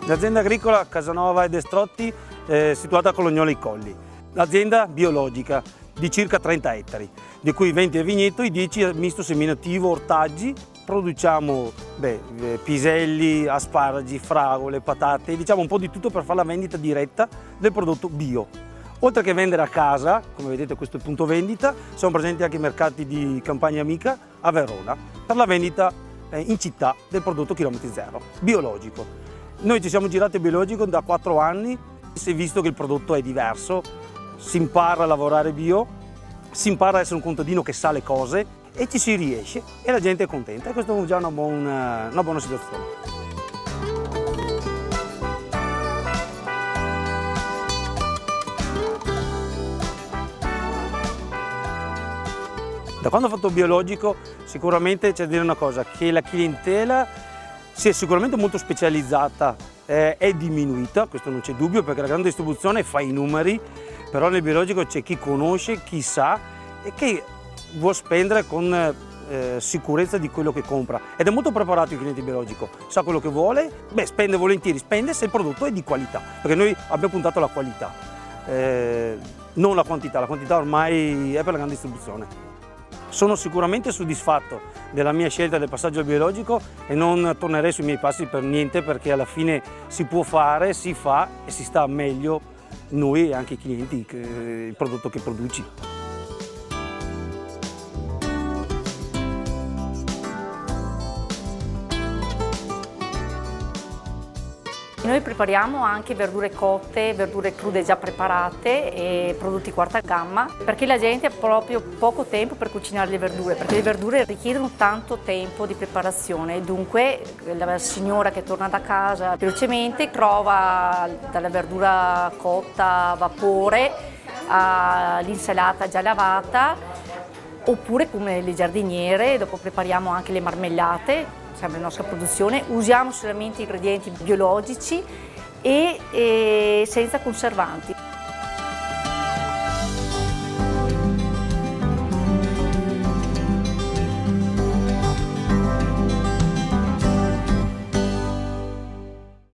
L'azienda agricola Casanova ed Estrotti è situata a Colognoli Colli. L'azienda biologica di circa 30 ettari, di cui 20 è vigneto e 10 è misto seminativo ortaggi. Produciamo piselli, asparagi, fragole, patate, diciamo un po' di tutto per fare la vendita diretta del prodotto bio. Oltre che vendere a casa, come vedete questo è il punto vendita, sono presenti anche i mercati di Campagna Amica a Verona per la vendita in città del prodotto chilometri zero, biologico. Noi ci siamo girati biologico da 4 anni, si è visto che il prodotto è diverso, si impara a lavorare bio, si impara ad essere un contadino che sa le cose e ci si riesce e la gente è contenta e questo è già una buona situazione. Da quando ho fatto biologico sicuramente c'è da dire una cosa, che la clientela si è sicuramente molto specializzata, è diminuita, questo non c'è dubbio perché la grande distribuzione fa i numeri, però nel biologico c'è chi conosce, chi sa e che vuol spendere con sicurezza di quello che compra ed è molto preparato il cliente biologico, sa quello che vuole, spende volentieri, spende se il prodotto è di qualità, perché noi abbiamo puntato alla qualità, non la quantità ormai è per la grande distribuzione. Sono sicuramente soddisfatto della mia scelta del passaggio al biologico e non tornerei sui miei passi per niente perché alla fine si può fare, si fa e si sta meglio noi e anche i clienti, il prodotto che produci. Noi prepariamo anche verdure cotte, verdure crude già preparate e prodotti quarta gamma perché la gente ha proprio poco tempo per cucinare le verdure, perché le verdure richiedono tanto tempo di preparazione, dunque la signora che torna da casa velocemente trova dalla verdura cotta a vapore all'insalata già lavata oppure come le giardiniere, dopo prepariamo anche le marmellate. Sempre la nostra produzione, usiamo solamente ingredienti biologici e senza conservanti.